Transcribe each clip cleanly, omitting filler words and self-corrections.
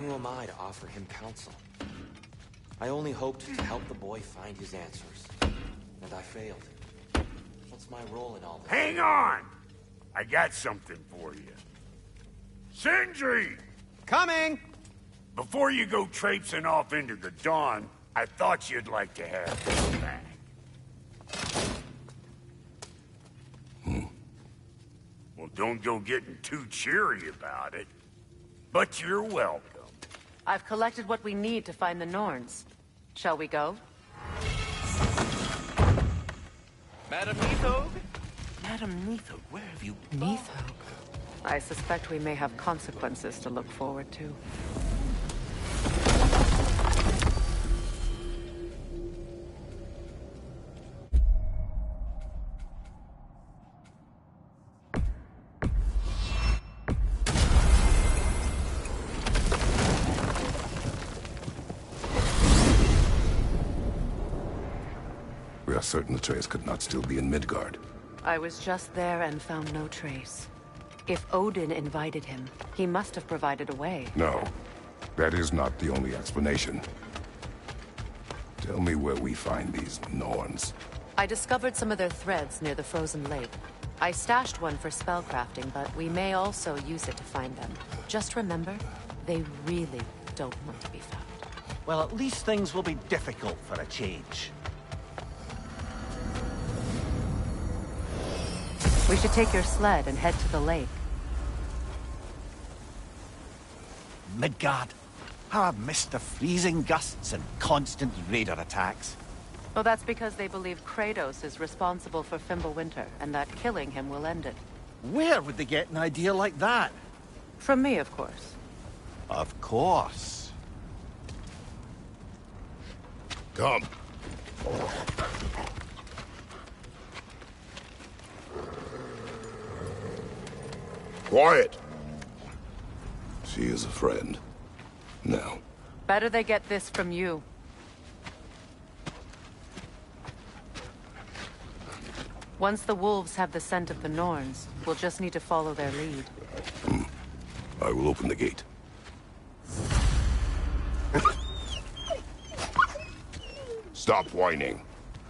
Who am I to offer him counsel? I only hoped to help the boy find his answers. And I failed. What's my role in all this? Hang on! I got something for you. Sindri! Coming! Before you go traipsing off into the dawn, I thought you'd like to have this back. Well, don't go getting too cheery about it. But you're welcome. I've collected what we need to find the Norns. Shall we go? Madam Neathog? Madam Neathog, where have you been? Neathog? I suspect we may have consequences to look forward to. We are certain Atreus could not still be in Midgard. I was just there and found no trace. If Odin invited him, he must have provided a way. No, that is not the only explanation. Tell me where we find these Norns. I discovered some of their threads near the frozen lake. I stashed one for spellcrafting, but we may also use it to find them. Just remember, they really don't want to be found. Well, at least things will be difficult for a change. We should take your sled and head to the lake. Midgard. How I've missed the freezing gusts and constant raider attacks. Well, that's because they believe Kratos is responsible for Fimbulwinter, and that killing him will end it. Where would they get an idea like that? From me, of course. Of course. Come. Quiet! She is a friend. Now. Better they get this from you. Once the wolves have the scent of the Norns, we'll just need to follow their lead. I will open the gate. Stop whining.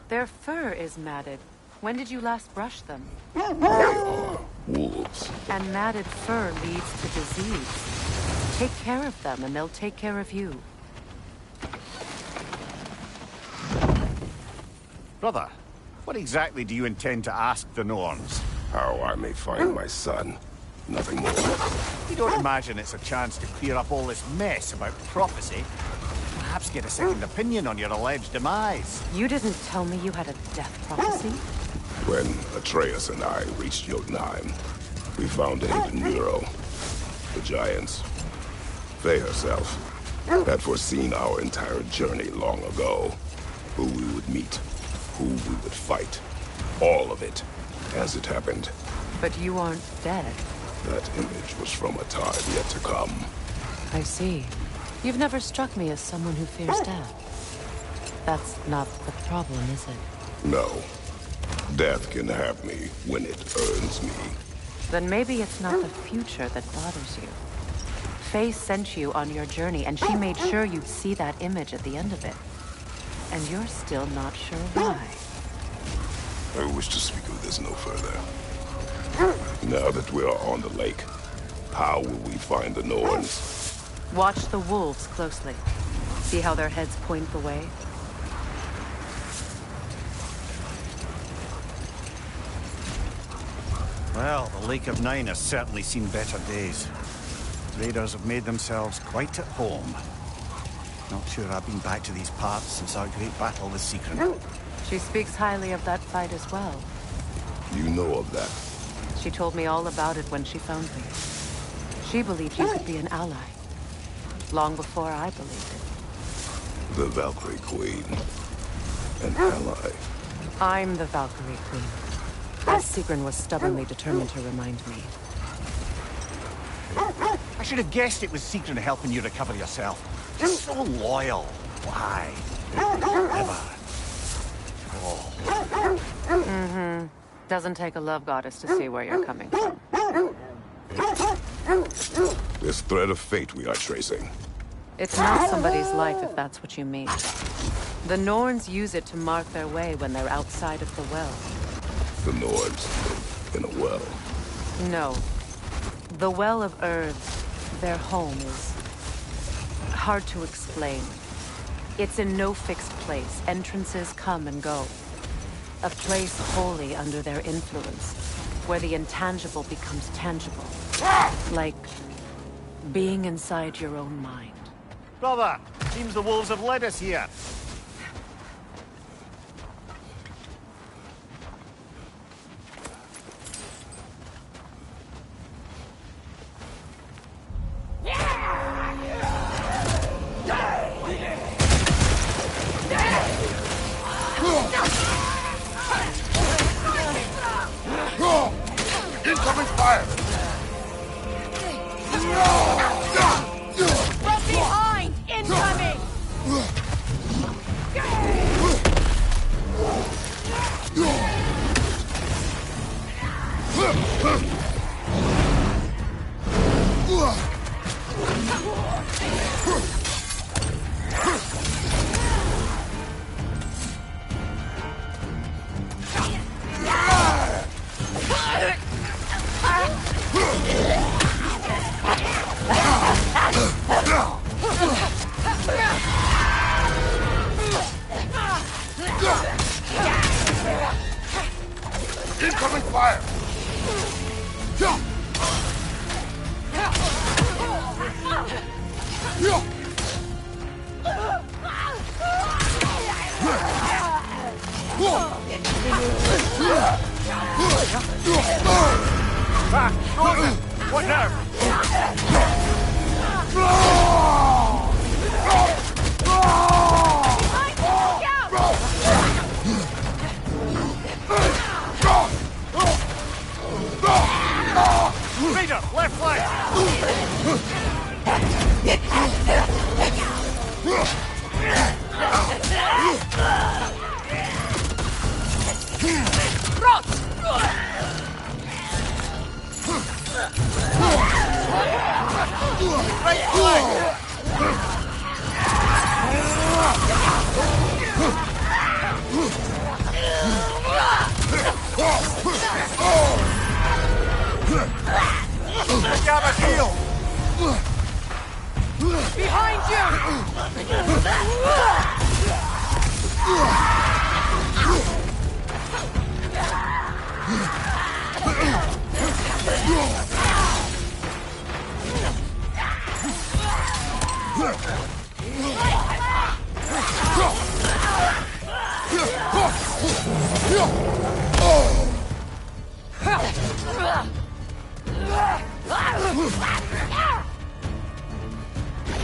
Their fur is matted. When did you last brush them? They are wolves. And matted fur leads to disease. Take care of them, and they'll take care of you. Brother, what exactly do you intend to ask the Norns? How I may find my son. Nothing more. You don't imagine it's a chance to clear up all this mess about prophecy? Perhaps get a second opinion on your alleged demise. You didn't tell me you had a death prophecy? When Atreus and I reached Jotunheim, we found a hidden mural. The giants, Faye herself, had foreseen our entire journey long ago. Who we would meet, who we would fight. All of it, as it happened. But you aren't dead. That image was from a time yet to come. I see. You've never struck me as someone who fears death. That's not the problem, is it? No. Death can have me when it earns me. Then maybe it's not the future that bothers you. Faye sent you on your journey, and she made sure you'd see that image at the end of it. And you're still not sure why. I wish to speak of this no further. Now that we are on the lake, how will we find the Norns? Watch the wolves closely. See how their heads point the way? Well, the Lake of Nine has certainly seen better days. Raiders have made themselves quite at home. Not sure I've been back to these parts since our great battle with Secret. She speaks highly of that fight as well. You know of that. She told me all about it when she found me. She believed you could be an ally. Long before I believed it. The Valkyrie Queen. An ally. I'm the Valkyrie Queen. As Sigrun was stubbornly determined to remind me. I should have guessed it was Secret helping you recover yourself. Just so loyal. Why? Never. Oh. Doesn't take a love goddess to see where you're coming from. This thread of fate we are tracing. It's not somebody's life if that's what you mean. The Norns use it to mark their way when they're outside of the well. The Nords live in a well. No. The Well of Earths, their home, is hard to explain. It's in no fixed place. Entrances come and go. A place wholly under their influence, where the intangible becomes tangible. Like being inside your own mind. Brother, seems the wolves have led us here. Incoming fire! From behind! Incoming! Incoming fire! What now? Raider, left flank! Right flank! Got a heel! Behind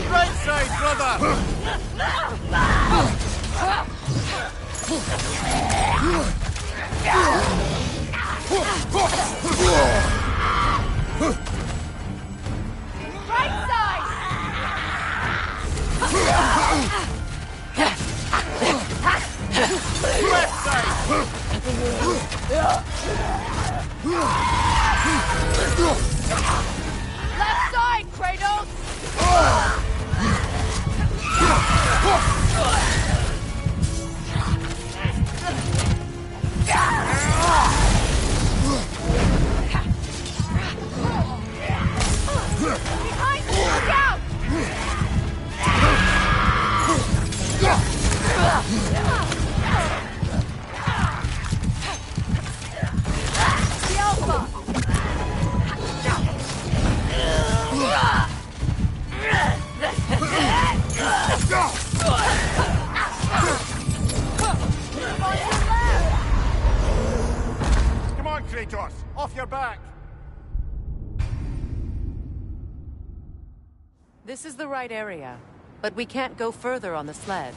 Right side, brother! Right side! Left side! Left side, Kratos! Behind you, look out! The Alpha! Come on, Kratos! Off your back! This is the right area, but we can't go further on the sled.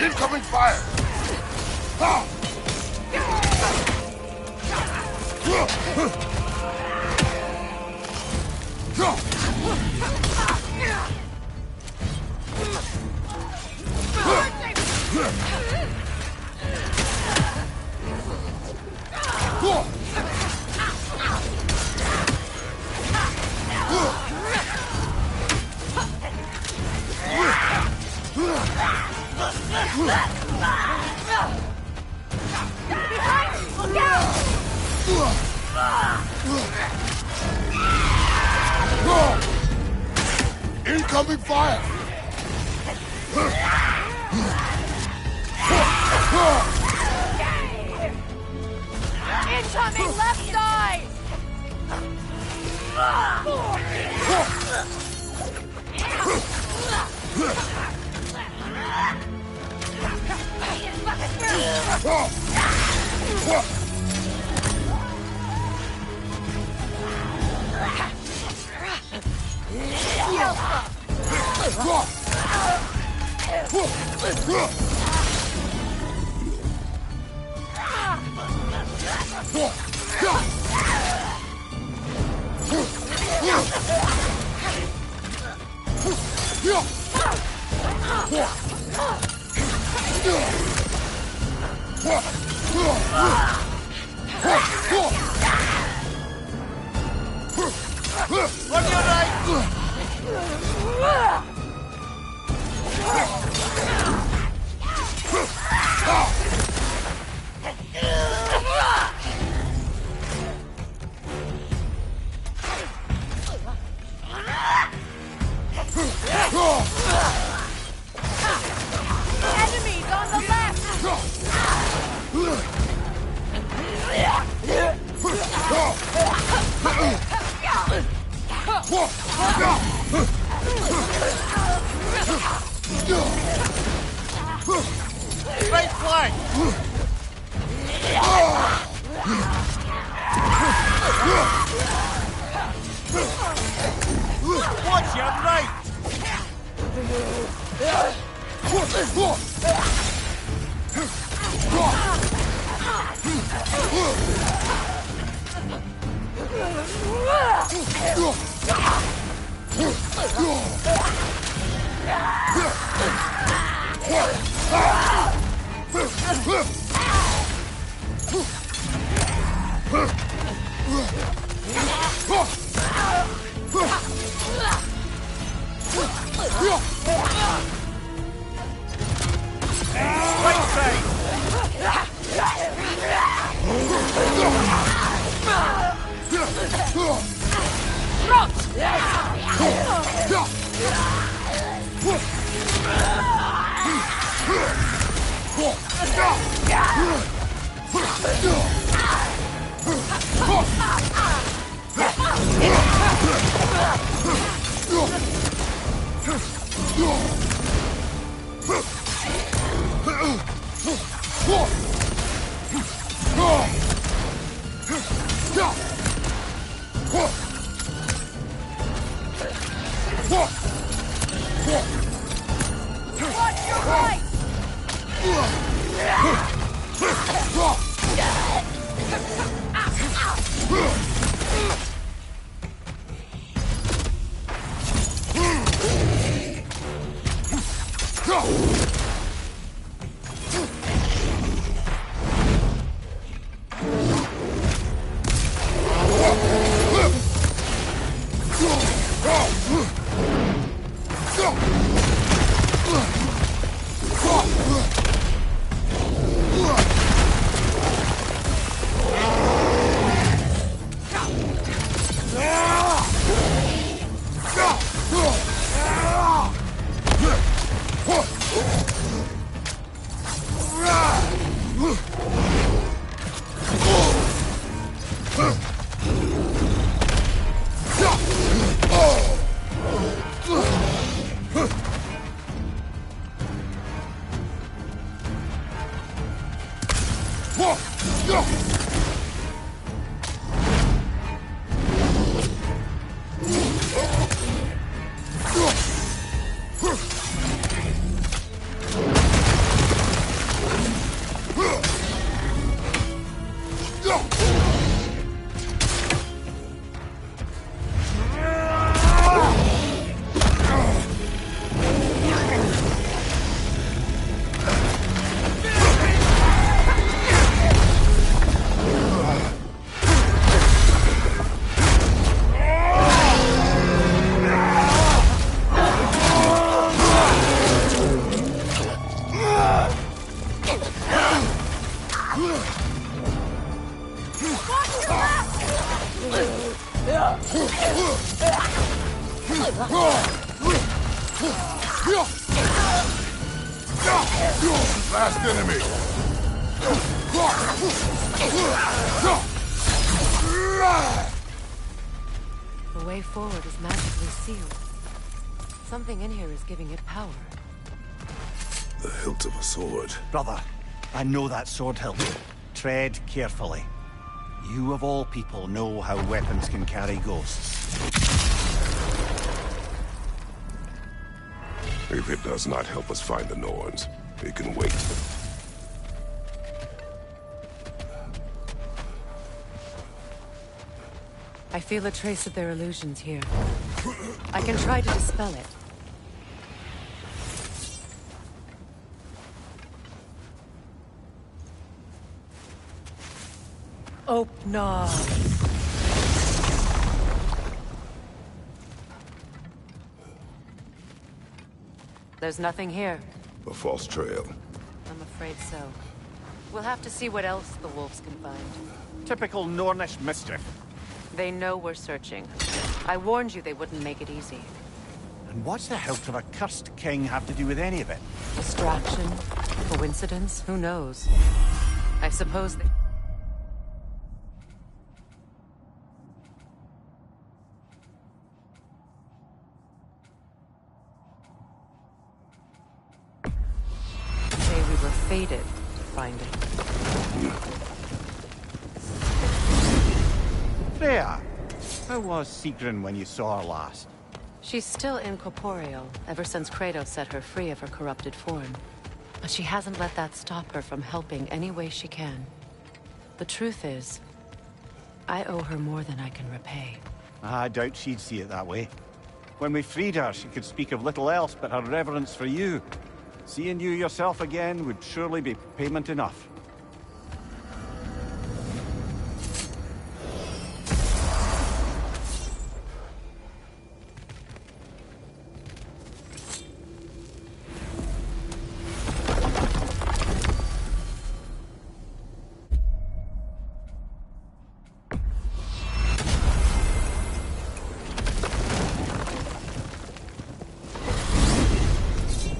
Incoming fire! Look out! Incoming fire! Incoming left side! On your right! Enemies on the left! Right flank! Watch your right! Right side! Watch your right! Last enemy! The way forward is magically sealed. Something in here is giving it power. The hilt of a sword. Brother, I know that sword hilt. Tread carefully. You of all people know how weapons can carry ghosts. If it does not help us find the Norns, it can wait. I feel a trace of their illusions here. I can try to dispel it. Open. There's nothing here. A false trail. I'm afraid so. We'll have to see what else the wolves can find. Typical Nornish mischief. They know we're searching. I warned you they wouldn't make it easy. And what's the hilt of a cursed king have to do with any of it? Distraction? Coincidence? Who knows? I suppose they... say we were fated to find it. Freya, how was Sigrun when you saw her last? She's still incorporeal, ever since Kratos set her free of her corrupted form. But she hasn't let that stop her from helping any way she can. The truth is, I owe her more than I can repay. I doubt she'd see it that way. When we freed her, she could speak of little else but her reverence for you. Seeing you yourself again would surely be payment enough.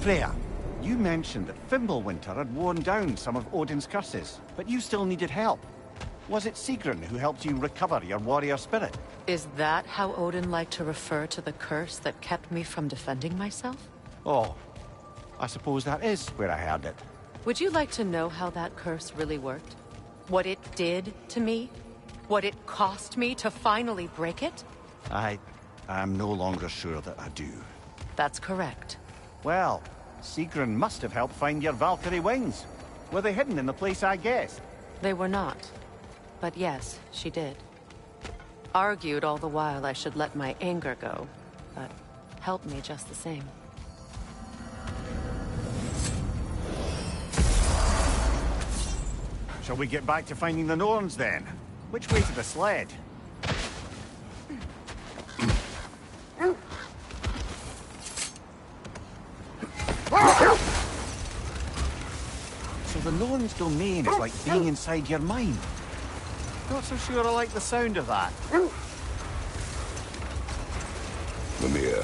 Freya, you mentioned that Fimbulwinter had worn down some of Odin's curses, but you still needed help. Was it Sigrun who helped you recover your warrior spirit? Is that how Odin liked to refer to the curse that kept me from defending myself? Oh, I suppose that is where I heard it. Would you like to know how that curse really worked? What it did to me? What it cost me to finally break it? I'm no longer sure that I do. That's correct. Well, Sigrun must have helped find your Valkyrie wings. Were they hidden in the place I guessed? They were not. But yes, she did. Argued all the while I should let my anger go, but helped me just the same. Shall we get back to finding the Norns then? Which way to the sled? So the Norn's domain is like being inside your mind. Not so sure I like the sound of that. Mimir,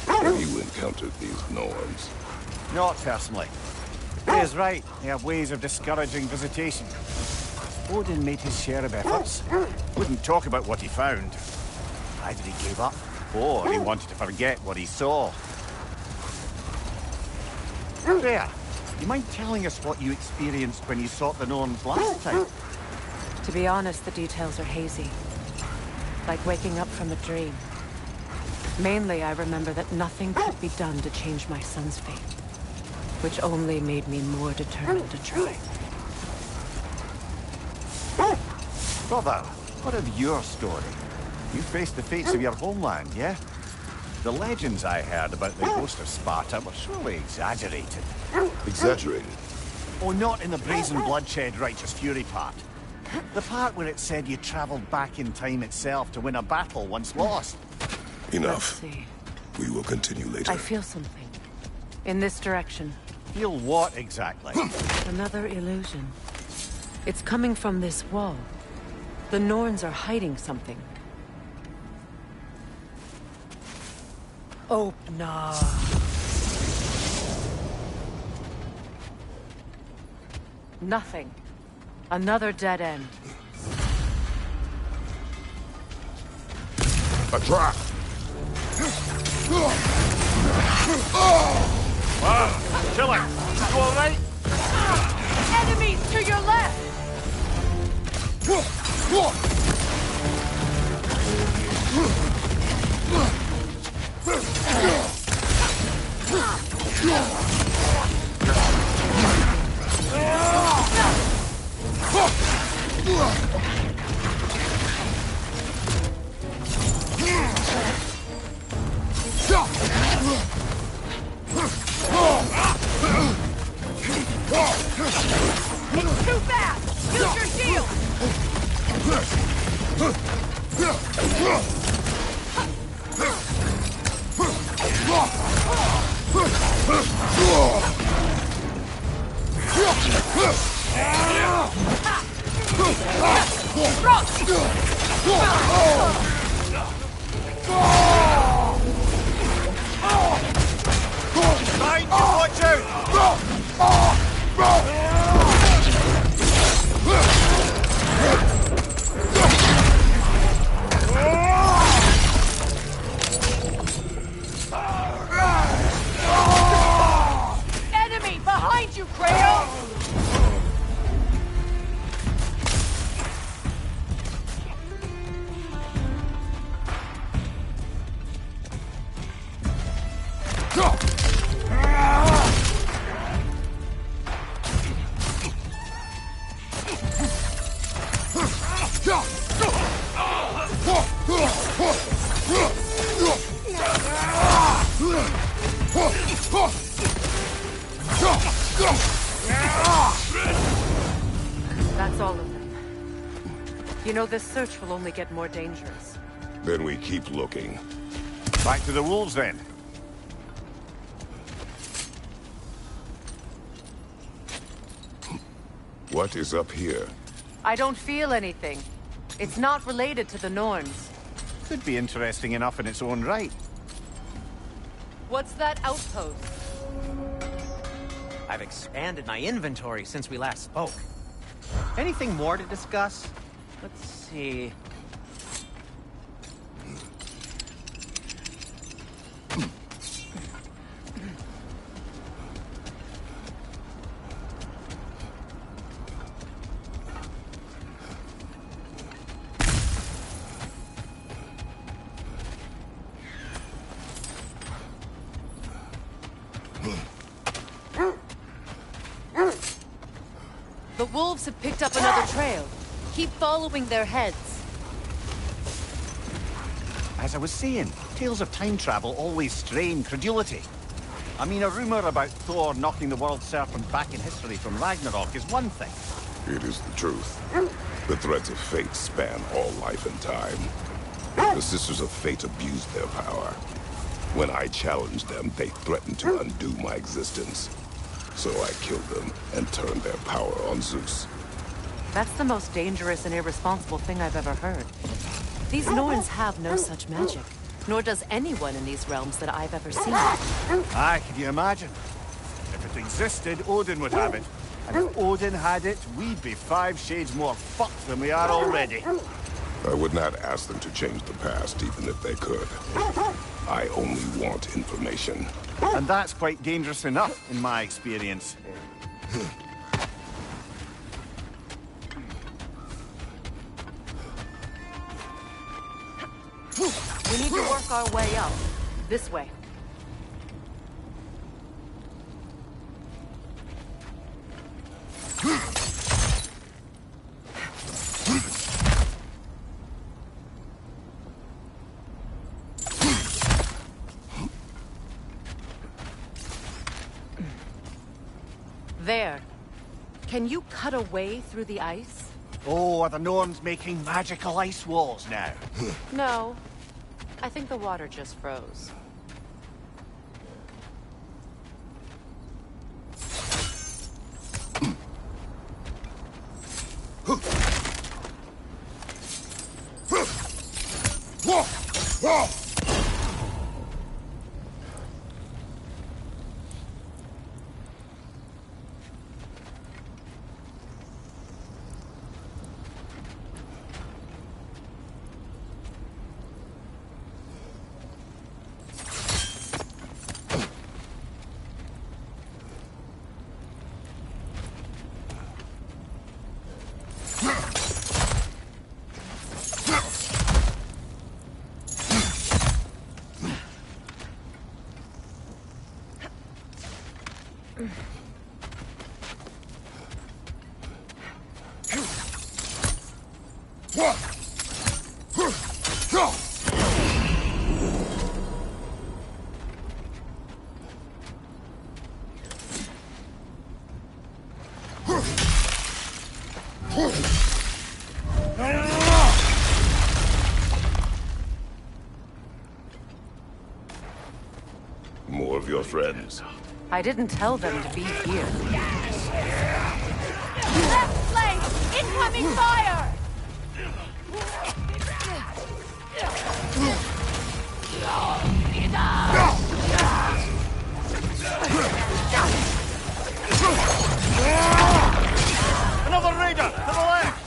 have you encountered these Norns? Not personally. He is right. They have ways of discouraging visitation. Odin made his share of efforts. Wouldn't talk about what he found. Either he gave up, or he wanted to forget what he saw. Freya, you mind telling us what you experienced when you sought the Norns last time? To be honest, the details are hazy. Like waking up from a dream. Mainly, I remember that nothing could be done to change my son's fate. Which only made me more determined to try. Brother, what of your story? You faced the fates of your homeland, yeah? The legends I heard about the ghost of Sparta were surely exaggerated. Exaggerated? Oh, not in the brazen bloodshed righteous fury part. The part where it said you traveled back in time itself to win a battle once lost. Enough. Let's see. We will continue later. I feel something. In this direction. Feel what exactly? Another illusion. It's coming from this wall. The Norns are hiding something. Opener. Nothing. Another dead end. A trap! Killer, you alright? Enemies to your left! It's too fast! Use your shield! Behind you, watch out! Enemy behind you, Kratos! That's all of them. You know, this search will only get more dangerous. Then we keep looking. Back to the wolves, then. What is up here? I don't feel anything. It's not related to the Norns. Could be interesting enough in its own right. What's that outpost? I've expanded my inventory since we last spoke. Anything more to discuss? Let's see. The wolves have picked up another trail. Keep following their heads. As I was saying, tales of time travel always strain credulity. I mean, a rumor about Thor knocking the world serpent back in history from Ragnarok is one thing. It is the truth. The threads of fate span all life and time. The Sisters of Fate abused their power. When I challenged them, they threatened to undo my existence. So I killed them and turned their power on Zeus. That's the most dangerous and irresponsible thing I've ever heard. These Norns have no such magic, nor does anyone in these realms that I've ever seen. Aye, can you imagine? If it existed, Odin would have it. And if Odin had it, we'd be 5 shades more fucked than we are already. I would not ask them to change the past, even if they could. I only want information. And that's quite dangerous enough, in my experience. We need to work our way up. This way. There. Can you cut a way through the ice? Oh, are the Norns making magical ice walls now? No. I think the water just froze. More of your friends. I didn't tell them to be here. Left flank! Incoming fire! Another raider! To the left!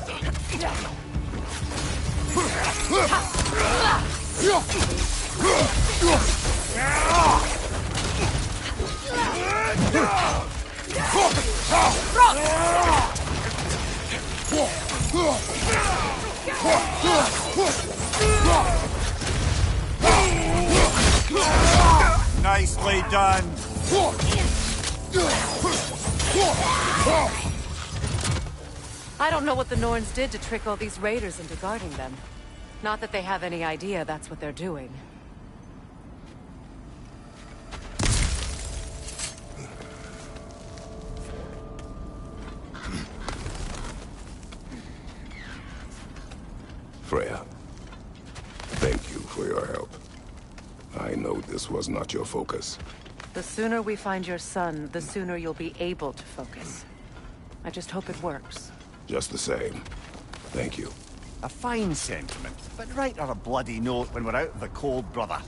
Nicely done. I don't know what the Norns did to trick all these raiders into guarding them. Not that they have any idea that's what they're doing. Freya, thank you for your help. I know this was not your focus. The sooner we find your son, the sooner you'll be able to focus. I just hope it works. Just the same, thank you. A fine sentiment, but write her a bloody note when we're out of the cold, brother.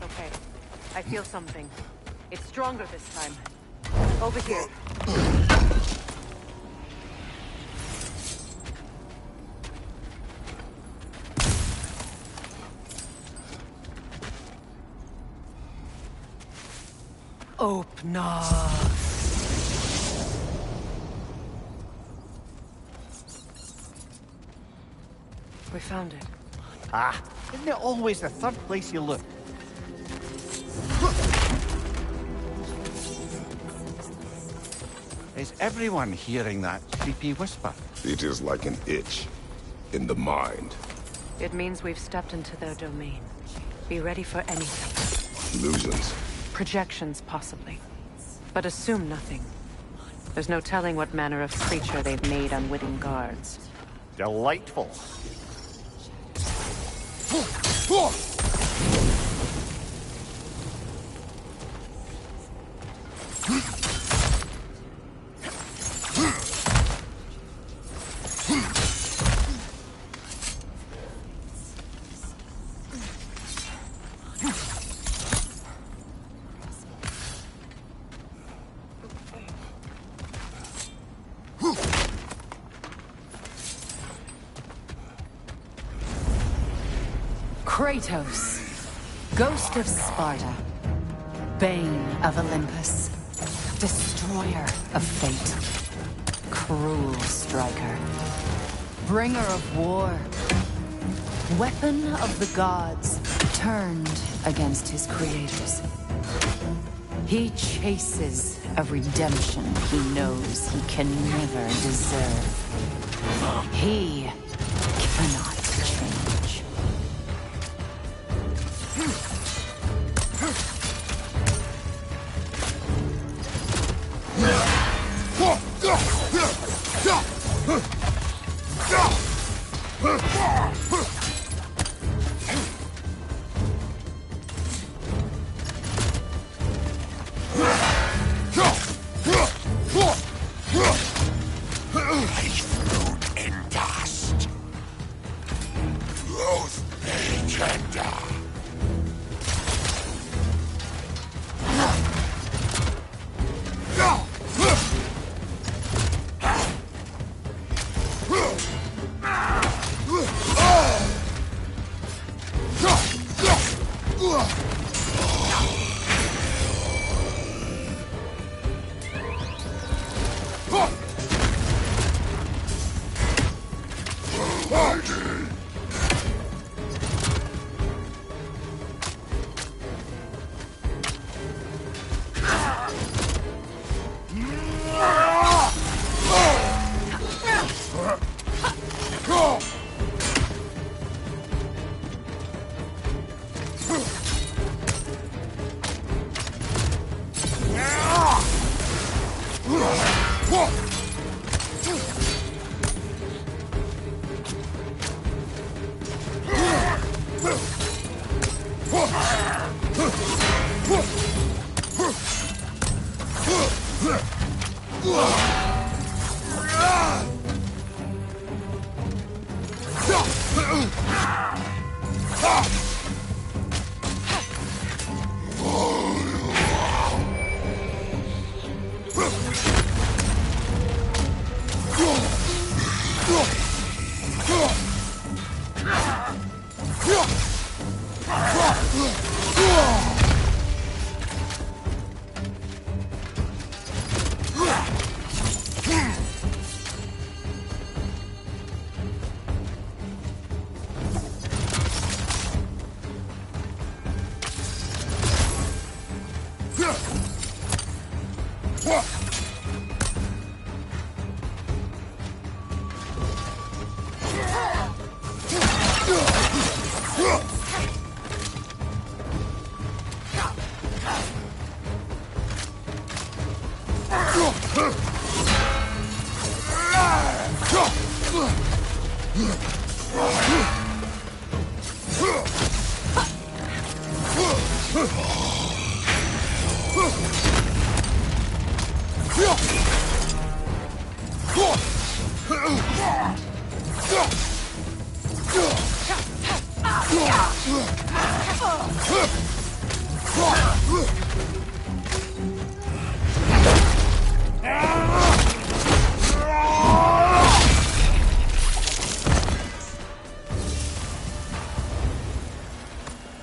Okay, I feel something. It's stronger this time. Over here. Open up. We found it. Ah, isn't it always the third place you look? Is everyone hearing that creepy whisper? It is like an itch in the mind. It means we've stepped into their domain. Be ready for anything. Illusions. Projections, possibly. But assume nothing. There's no telling what manner of creature they've made unwitting guards. Delightful. Kratos, Ghost of Sparta, Bane of Olympus, Destroyer of Fate, Cruel Striker, Bringer of War, Weapon of the Gods, turned against his creators. He chases a redemption he knows he can never deserve. He cannot change.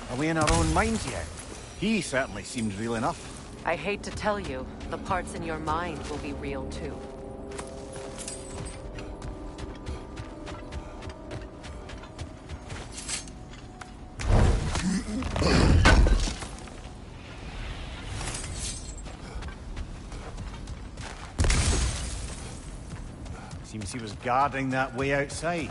Are we in our own minds yet? He certainly seems real enough. I hate to tell you, the parts in your mind will be real too. Seems he was guarding that way outside.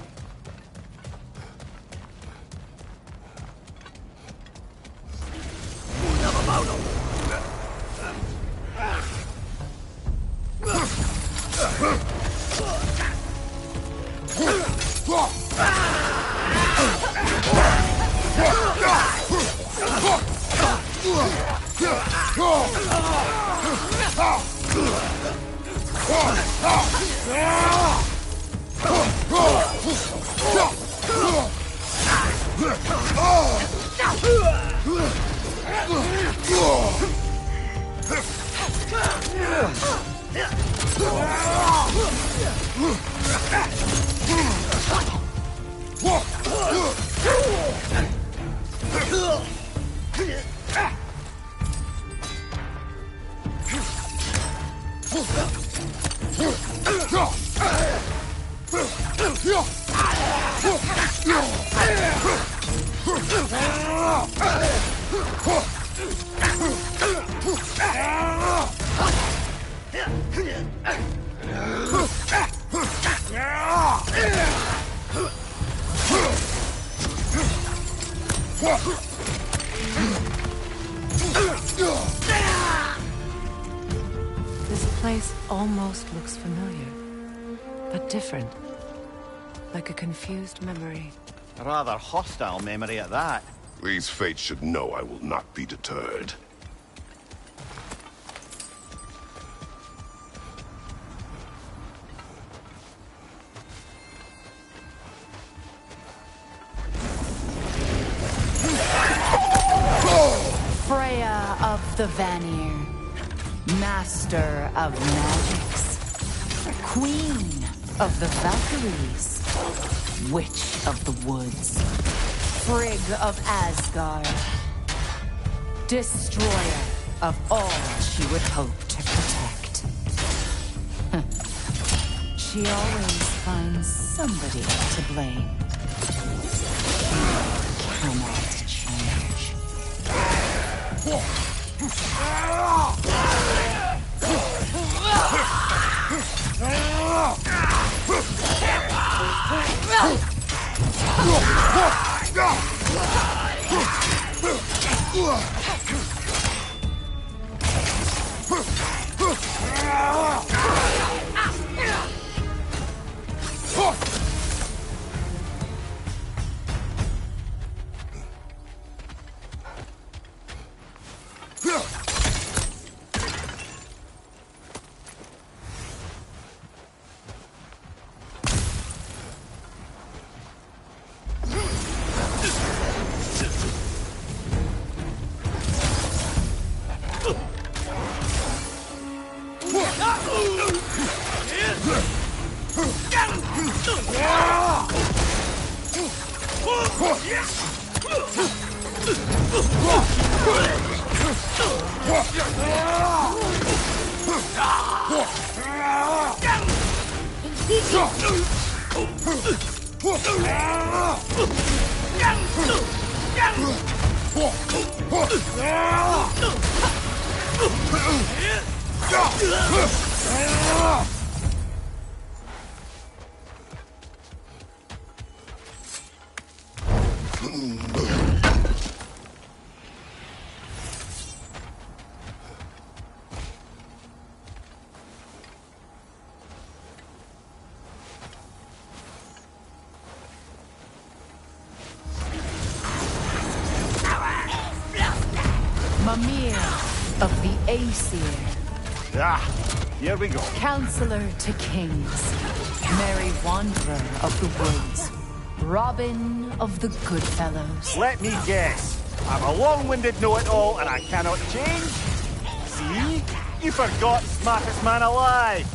This place almost looks familiar, but different. Like a confused memory. A rather hostile memory at that. These fates should know I will not be deterred. Freya of the Vanir, master of magics, queen of the Valkyries, witch of the woods, Frigg of Asgard, destroyer of all she would hope to protect. She always finds somebody to blame. Cannot change. Mimir of the Aesir. Ah, here we go. Counselor to kings, merry wanderer of the woods, Robin of the Goodfellows. Let me guess. I'm a long-winded know-it-all and I cannot change? See? You forgot smartest man alive.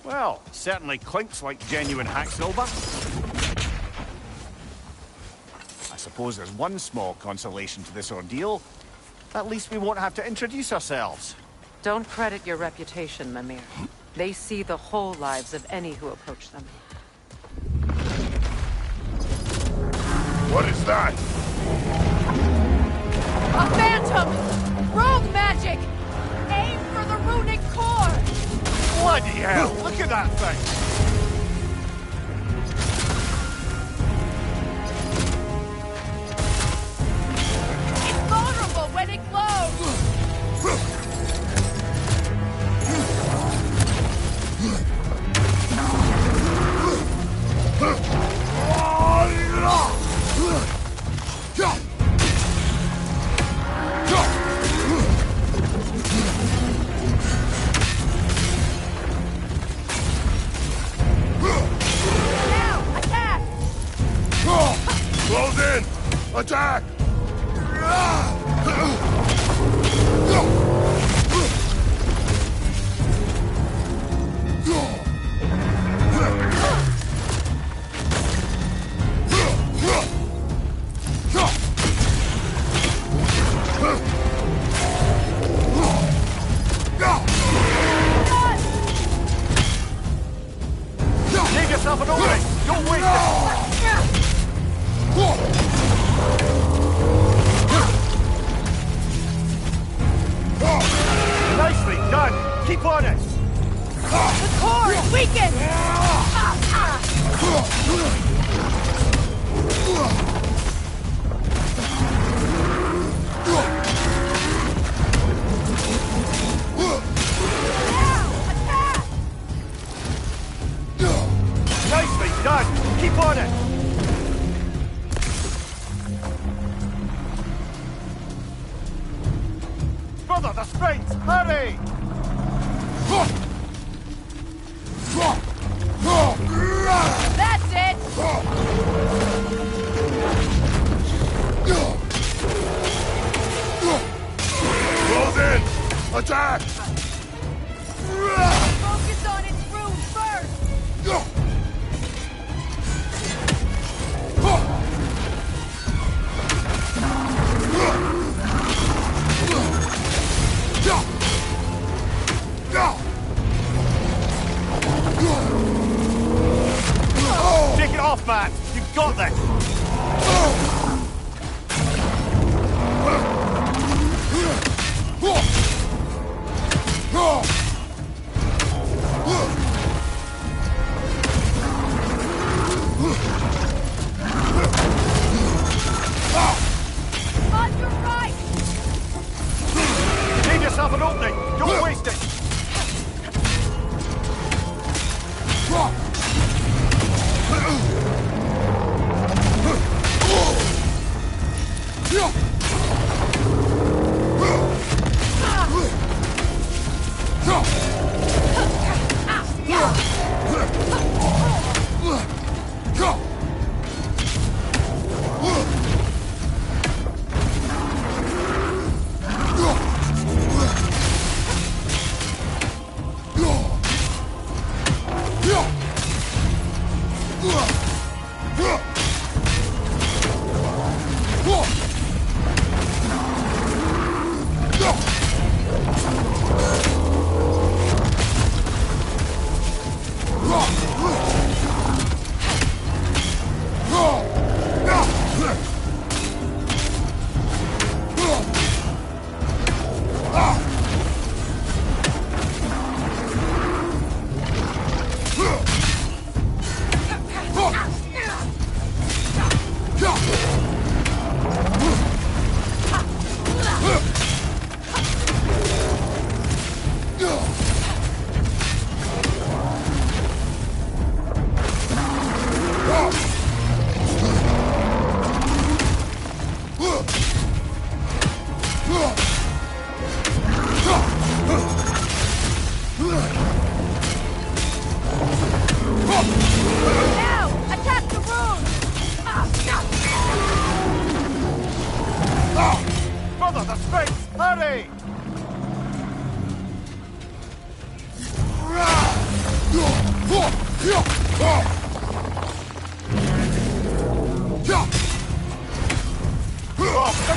Well, certainly clinks like genuine hack silver. I suppose there's one small consolation to this ordeal. At least we won't have to introduce ourselves. Don't credit your reputation, Mimir. They see the whole lives of any who approach them. What is that? A phantom! Rogue magic! Aim for the runic core! Bloody hell! Look at that thing! It's vulnerable when it glows! Now, attack! Close in! Attack! Save yourself an opening! Don't waste it! Nicely done! Keep on it! The core is weakened! Now, attack! Nicely done! Keep on it! Brother, the springs! Hurry! That's it! Close in! Attack! Focus on its rune first!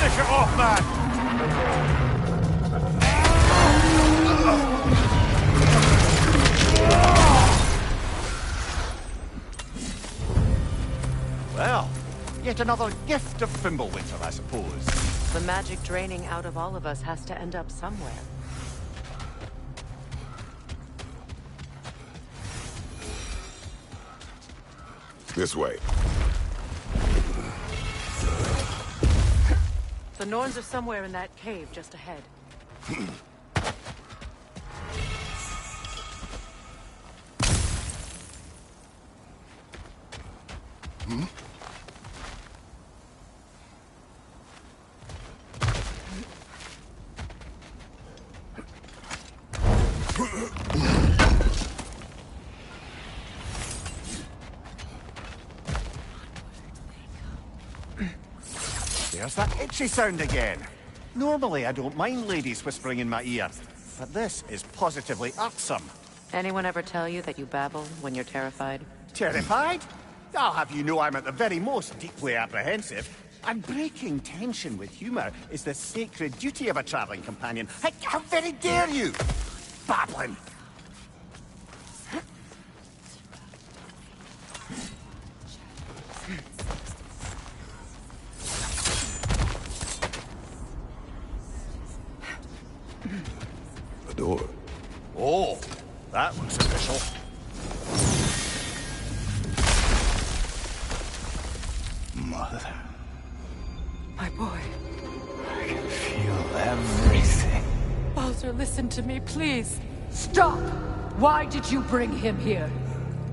Finish it off, man! Well, yet another gift of Fimbulwinter, I suppose. The magic draining out of all of us has to end up somewhere. This way. The Norns are somewhere in that cave just ahead. There's that itchy sound again. Normally, I don't mind ladies whispering in my ear, but this is positively irksome. Anyone ever tell you that you babble when you're terrified? Terrified? I'll have you know I'm at the very most deeply apprehensive. And breaking tension with humor is the sacred duty of a traveling companion. How very dare you! Babbling! A door. Oh, that looks official. Mother. My boy. I can feel everything. Baldur, listen to me, please. Stop! Why did you bring him here?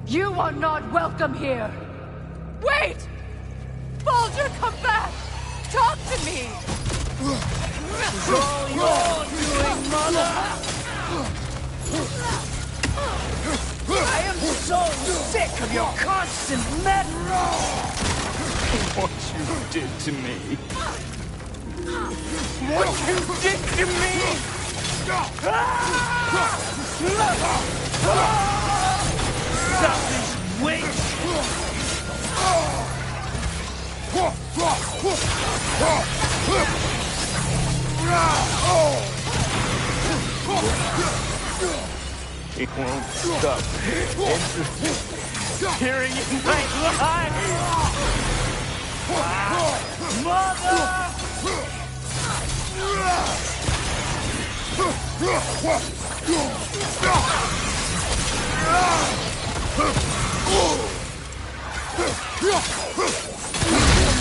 You are not welcome here! Wait! Baldur, come back! Talk to me! It's all your doing, Mother! I am so sick of your constant meddling! What you did to me. What you did to me! Selfish witch! He won't stop hearing in my life! Mother!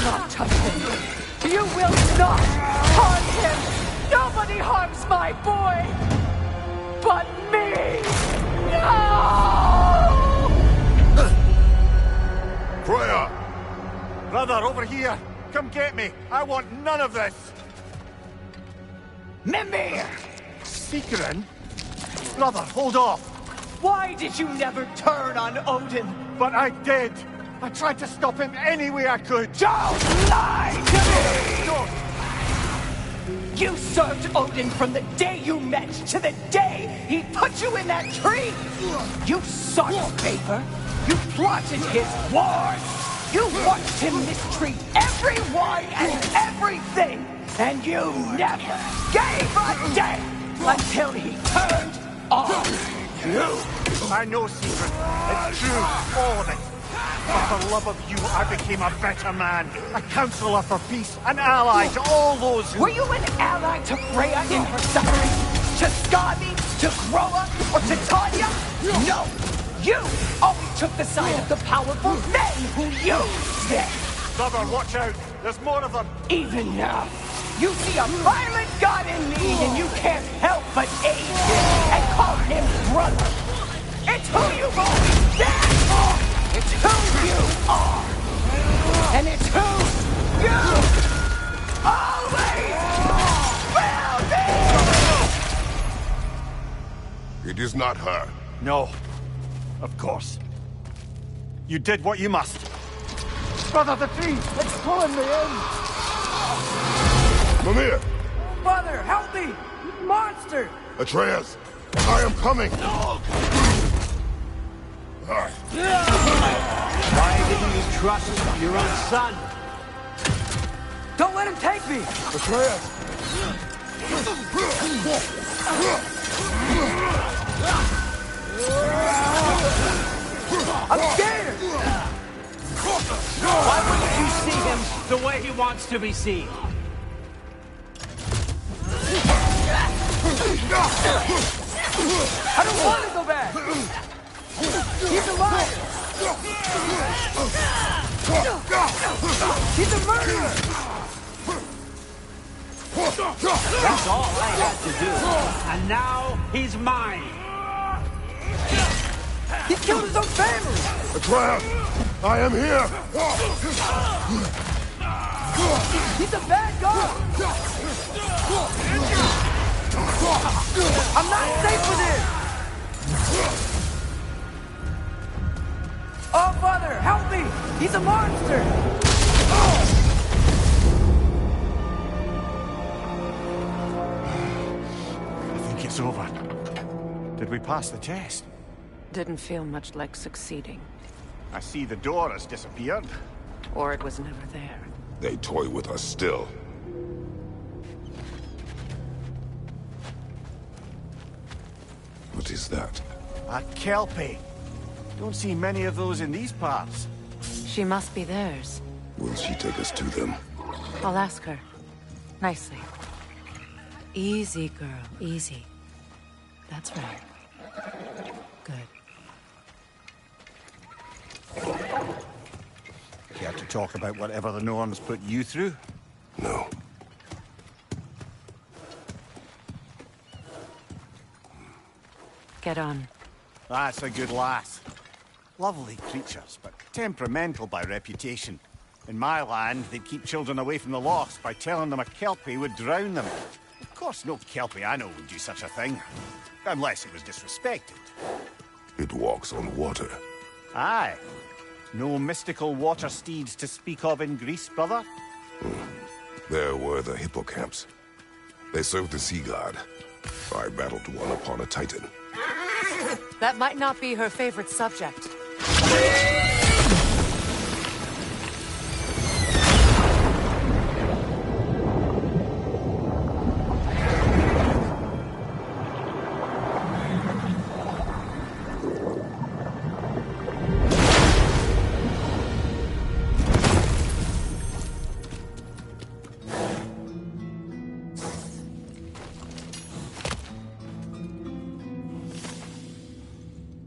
Not touch him! You will not harm him! Nobody harms my boy! But me! No! Freya! Brother, over here! Come get me! I want none of this! Mimir! Sigrun? Brother, hold off! Why did you never turn on Odin? But I did! I tried to stop him any way I could! Don't lie to me! Don't! You served Odin from the day you met to the day he put you in that tree! You sought favor. You plotted his wars. You watched him mistreat everyone and everything. And you never gave a damn until he turned on you. I know, Sigrun. It's true, all of it. But for love of you, I became a better man. A counselor for peace, an ally to all those who... Were you an ally to Freya in her suffering? To Skadi? To Groa? Or to Tanya? No! You always took the side of the powerful men who used them! Brother, watch out! There's more of them! Even now, you see a violent god in need and you can't help but aid him and call him brother! It's who you've always been! It's who you are! And it's who you always will be! It is not her. No. Of course. You did what you must. Brother, the tree! It's pulling me in! Mimir! Mother, help me! Monster! Atreus! I am coming! Why didn't you trust your own son? Don't let him take me! Atreus! I'm scared! Why wouldn't you see him the way he wants to be seen? I don't want to go back! He's a liar! He's a murderer! That's all I had to do. And now he's mine. He killed his own family! Atreus! I am here! He's a bad guy! I'm not safe with him! Oh, Father, help me! He's a monster! I think it's over. Did we pass the test? Didn't feel much like succeeding. I see the door has disappeared. Or it was never there. They toy with us still. What is that? A Kelpie. Don't see many of those in these parts. She must be theirs. Will she take us to them? I'll ask her. Nicely. Easy, girl. Easy. That's right. Good. Care to talk about whatever the norms put you through? No. Get on. That's a good lass. Lovely creatures, but temperamental by reputation. In my land, they'd keep children away from the lost by telling them a Kelpie would drown them. Of course, no Kelpie I know would do such a thing. Unless it was disrespected. It walks on water. Aye. No mystical water steeds to speak of in Greece, brother? There were the hippocamps. They served the sea god. I battled one upon a titan. That might not be her favorite subject.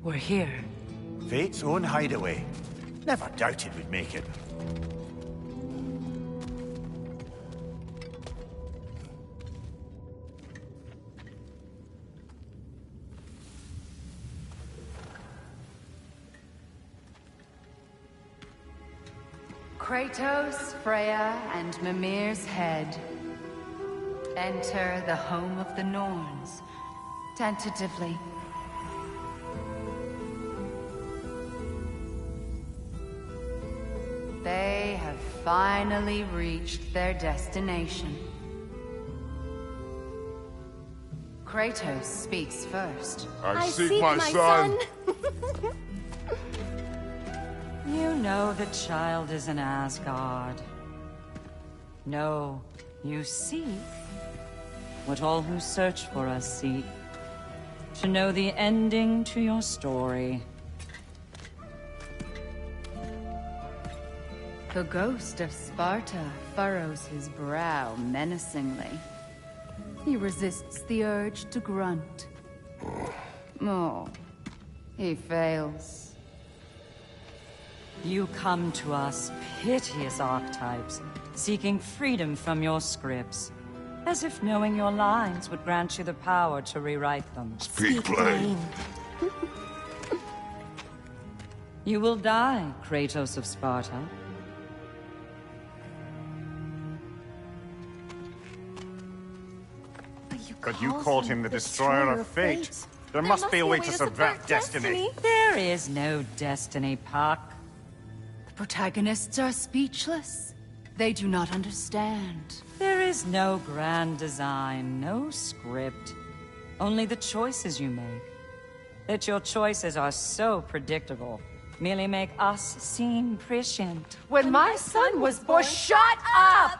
We're here. Fate's own hideaway. Never doubted we'd make it. Kratos, Freya, and Mimir's head. Enter the home of the Norns. Tentatively. They have finally reached their destination. Kratos speaks first. I seek my son. You know the child is in Asgard. No, you seek what all who search for us seek. To know the ending to your story. The ghost of Sparta furrows his brow menacingly. He resists the urge to grunt. Oh, he fails. You come to us, piteous archetypes, seeking freedom from your scripts. As if knowing your lines would grant you the power to rewrite them. Speak plain. You will die, Kratos of Sparta. But you called him the Destroyer of Fate. There must be a way to subvert destiny. There is no destiny, Puck. The protagonists are speechless. They do not understand. There is no grand design, no script. Only the choices you make. That your choices are so predictable. merely make us seem prescient. When my son was born, shut up!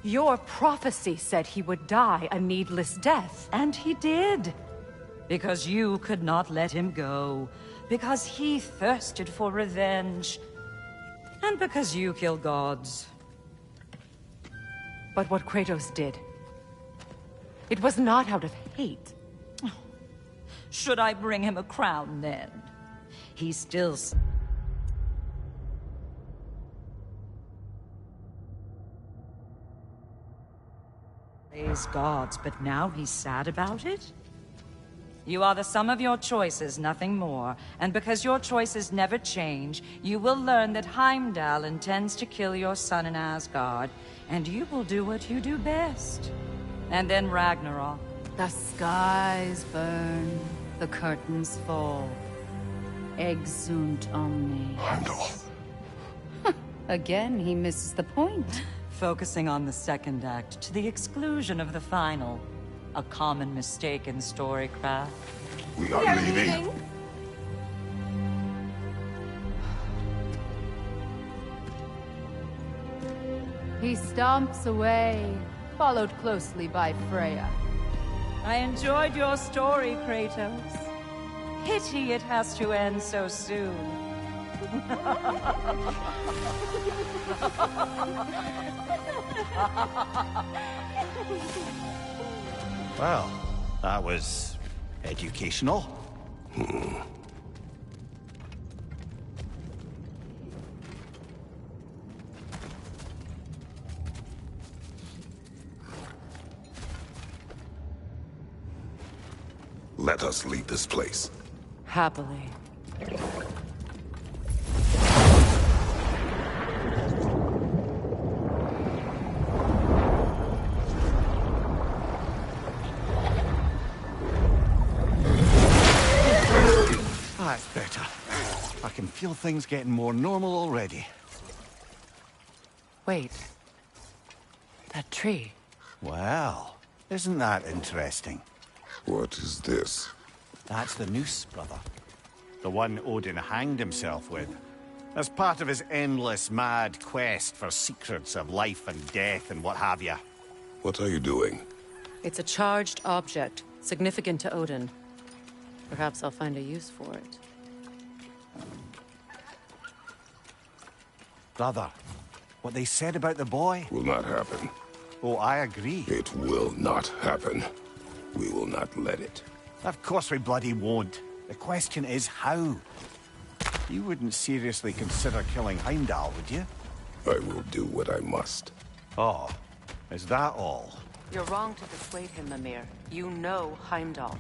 Your prophecy said he would die a needless death. And he did. Because you could not let him go. Because he thirsted for revenge. And because you kill gods. But what Kratos did, it was not out of hate. Should I bring him a crown then? He still... Praise gods, but now he's sad about it? You are the sum of your choices, nothing more. And because your choices never change, you will learn that Heimdall intends to kill your son in Asgard, and you will do what you do best. And then Ragnarok. The skies burn, the curtains fall. Exunt omne. Heimdall. Again, he misses the point. Focusing on the second act to the exclusion of the final. A common mistake in storycraft. We are leaving. He stomps away, followed closely by Freya. I enjoyed your story, Kratos. Pity it has to end so soon. Well, that was educational. Let us leave this place. Happily. That's better. I can feel things getting more normal already. Wait. That tree. Well, isn't that interesting? What is this? That's the noose, brother. The one Odin hanged himself with. As part of his endless, mad quest for secrets of life and death and what have you. What are you doing? It's a charged object, significant to Odin. Perhaps I'll find a use for it. Brother, what they said about the boy? Will not happen. Oh, I agree. It will not happen. We will not let it. Of course we bloody won't. The question is how. You wouldn't seriously consider killing Heimdall, would you? I will do what I must. Oh, is that all? You're wrong to dissuade him, Mimir. You know Heimdall.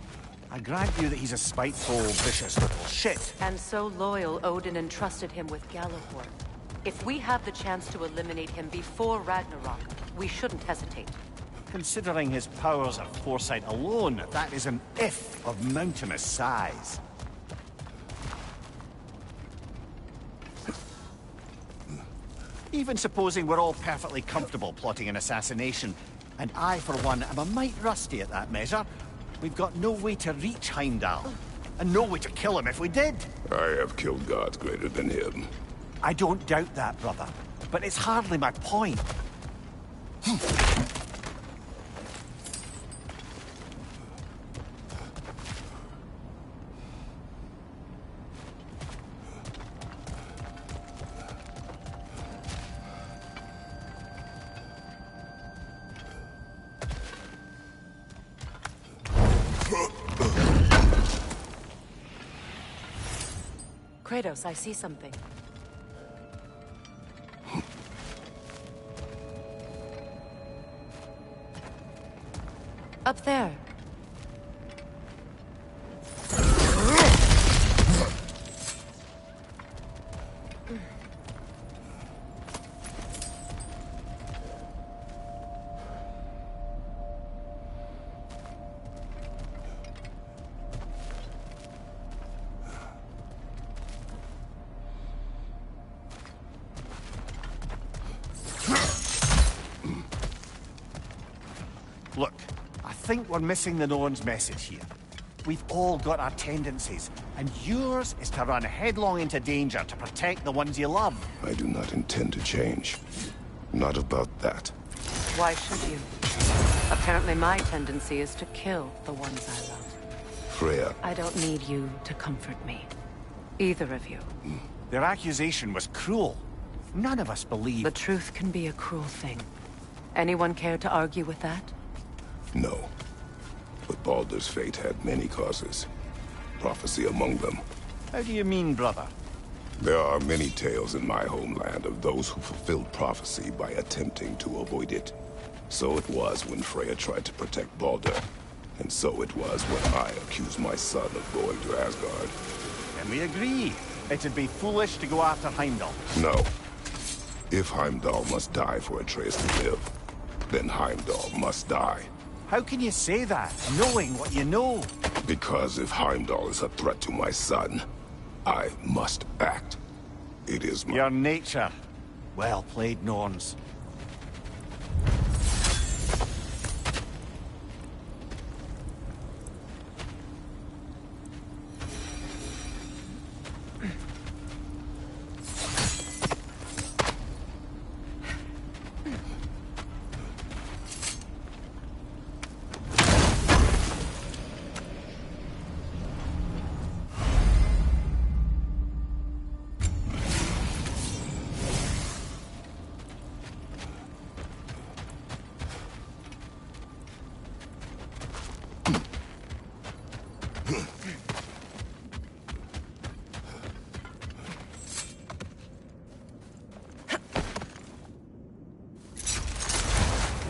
I grant you that he's a spiteful, vicious little shit. And so loyal, Odin entrusted him with Gjallarhorn. If we have the chance to eliminate him before Ragnarok, we shouldn't hesitate. Considering his powers of foresight alone, that is an if of mountainous size. Even supposing we're all perfectly comfortable plotting an assassination, and I, for one, am a mite rusty at that measure, we've got no way to reach Heimdall, and no way to kill him if we did. I have killed gods greater than him. I don't doubt that, brother, but it's hardly my point. Kratos, I see something. Up there. Look, I think we're missing the Norn's message here. We've all got our tendencies, and yours is to run headlong into danger to protect the ones you love. I do not intend to change. Not about that. Why should you? Apparently my tendency is to kill the ones I love. Freya. I don't need you to comfort me. Either of you. Their accusation was cruel. None of us believe... The truth can be a cruel thing. Anyone care to argue with that? No. But Baldur's fate had many causes. Prophecy among them. How do you mean, brother? There are many tales in my homeland of those who fulfilled prophecy by attempting to avoid it. So it was when Freya tried to protect Baldur. And so it was when I accused my son of going to Asgard. Then we agree. It'd be foolish to go after Heimdall. No. If Heimdall must die for Atreus to live, then Heimdall must die. How can you say that, knowing what you know? Because if Heimdall is a threat to my son, I must act. It is my... Your nature. Well played, Norns.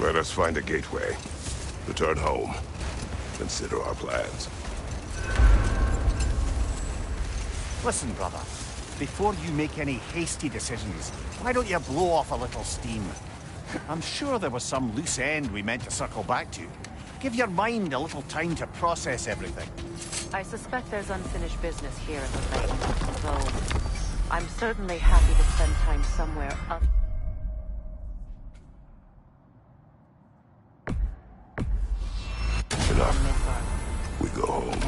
Let us find a gateway. Return home. Consider our plans. Listen, brother. Before you make any hasty decisions, why don't you blow off a little steam? I'm sure there was some loose end we meant to circle back to. Give your mind a little time to process everything. I suspect there's unfinished business here at the lake, though I'm certainly happy to spend time somewhere up. Enough. We go home.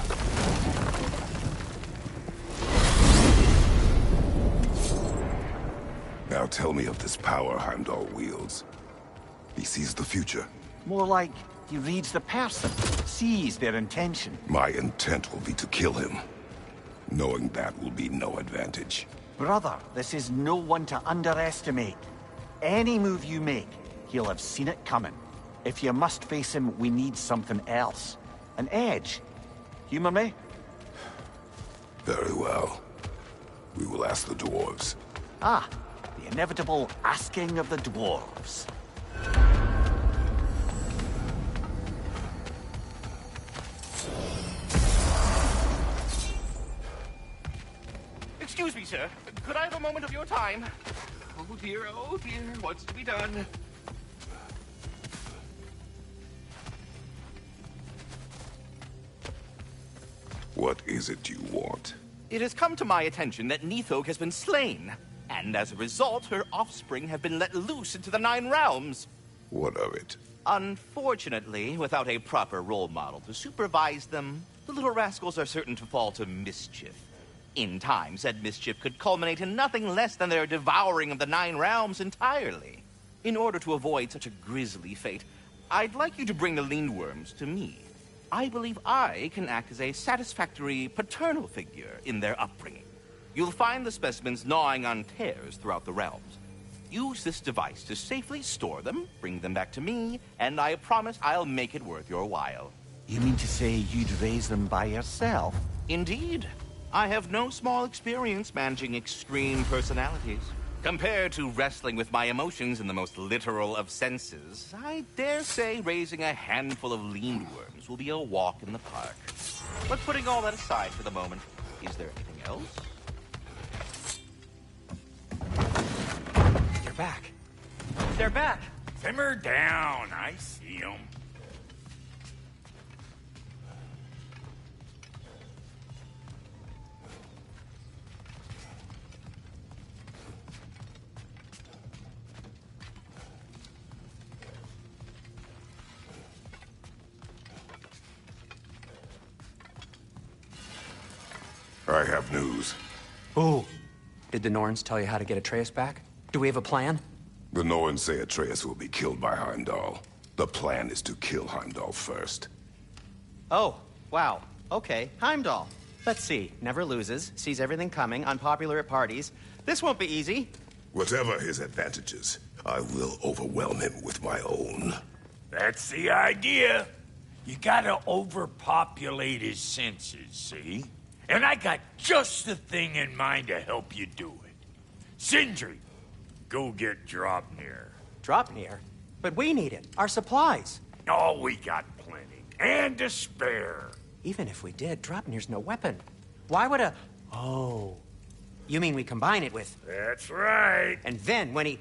Now tell me of this power Heimdall wields. He sees the future. More like he reads the person, sees their intention. My intent will be to kill him. Knowing that will be no advantage. Brother, this is no one to underestimate. Any move you make, he'll have seen it coming. If you must face him, we need something else. An edge. Humor me? Very well. We will ask the dwarves. Ah, the inevitable asking of the dwarves. Excuse me, sir. Could I have a moment of your time? Oh dear, what's to be done? What is it you want? It has come to my attention that Nithog has been slain, and as a result, her offspring have been let loose into the Nine Realms. What of it? Unfortunately, without a proper role model to supervise them, the little rascals are certain to fall to mischief. In time, said mischief could culminate in nothing less than their devouring of the Nine Realms entirely. In order to avoid such a grisly fate, I'd like you to bring the Lindworms to me. I believe I can act as a satisfactory paternal figure in their upbringing. You'll find the specimens gnawing on tears throughout the realms. Use this device to safely store them, bring them back to me, and I promise I'll make it worth your while. You mean to say you'd raise them by yourself? Indeed. I have no small experience managing extreme personalities. Compared to wrestling with my emotions in the most literal of senses, I dare say raising a handful of lindworms will be a walk in the park. But putting all that aside for the moment, is there anything else? They're back. They're back. Simmer down. I see them. I have news. Ooh. Did the Norns tell you how to get Atreus back? Do we have a plan? The Norns say Atreus will be killed by Heimdall. The plan is to kill Heimdall first. Oh, wow. Okay, Heimdall. Let's see. Never loses, sees everything coming, unpopular at parties. This won't be easy. Whatever his advantages, I will overwhelm him with my own. That's the idea. You gotta overpopulate his senses, see? And I got just the thing in mind to help you do it. Sindri, go get Draupnir. Draupnir? But we need it. Our supplies. Oh, we got plenty. And to spare. Even if we did, Draupnir's no weapon. Why would a... Oh. You mean we combine it with... That's right. And then when he...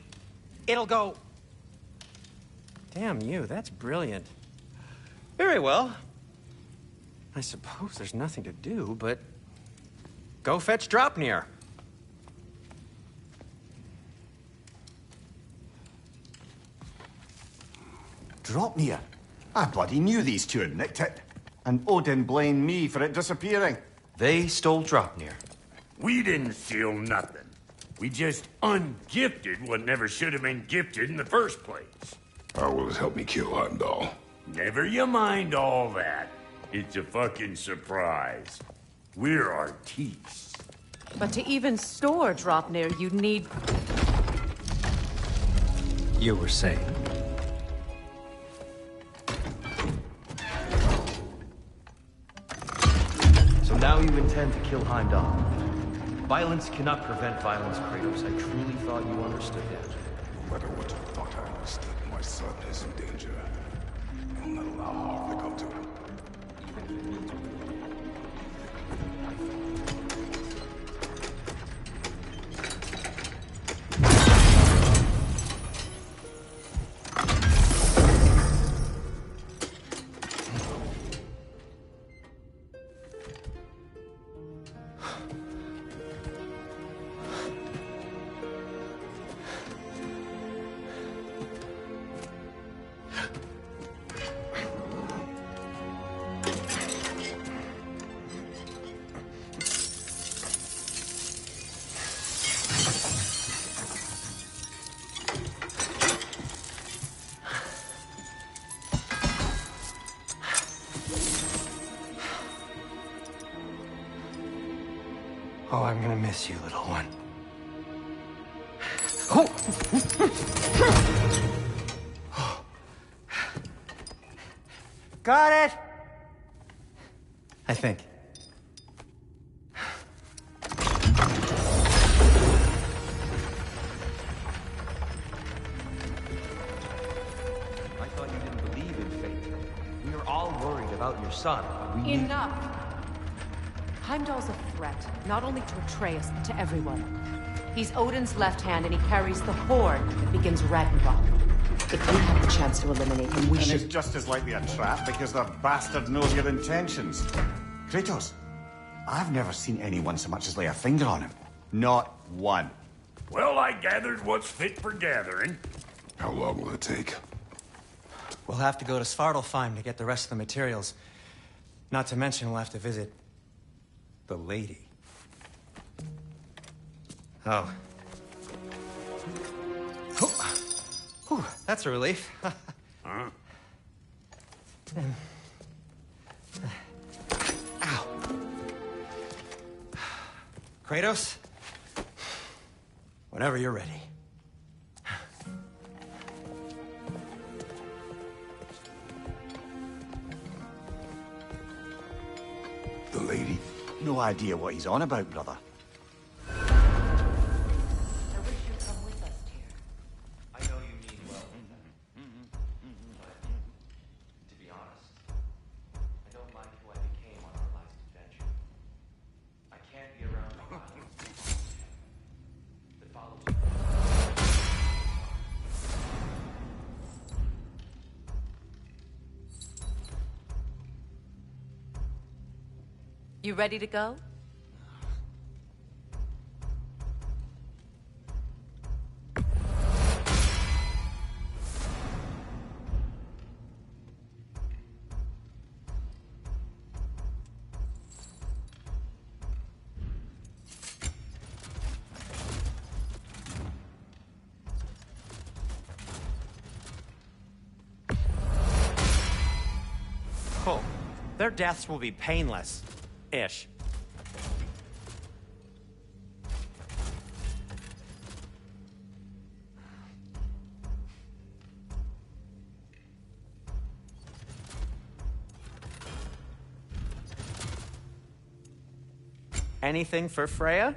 It'll go... Damn you, that's brilliant. Very well. I suppose there's nothing to do, but... Go fetch Draupnir. Draupnir? I bloody knew these two had nicked it. And Odin blamed me for it disappearing. They stole Draupnir. We didn't steal nothing. We just ungifted what never should have been gifted in the first place. How will it help me kill Heimdall? Never you mind all that. It's a fucking surprise. We're artistes. But to even store Draupnir, you'd need... You were saying? So now you intend to kill Heimdall. Violence cannot prevent violence, Kratos. I truly thought you understood that. No matter what you thought I understood, my son is in danger. I will not allow harm to come to him. Oh, I'm gonna miss you, little one. Oh. Got it! I think. I thought you didn't believe in fate. We were all worried about your son. Enough! Heimdall's a threat, not only to Atreus, but to everyone. He's Odin's left hand, and he carries the horn that begins Ragnarok. If we have the chance to eliminate him, we should... And it's just as likely a trap because the bastard knows your intentions. Kratos, I've never seen anyone so much as lay a finger on him. Not one. Well, I gathered what's fit for gathering. How long will it take? We'll have to go to Svartalfheim to get the rest of the materials. Not to mention we'll have to visit... the lady. Oh. Whew, that's a relief. Huh? Ow. Kratos? Whenever you're ready. The lady? No idea what he's on about, brother. I wish you'd come with us, dear. I know you mean well. But, to be honest, I don't like who I became on our last adventure. I can't be around the violence that follows me. You ready to go? folk. Their deaths will be painless. Ish. Anything for Freya?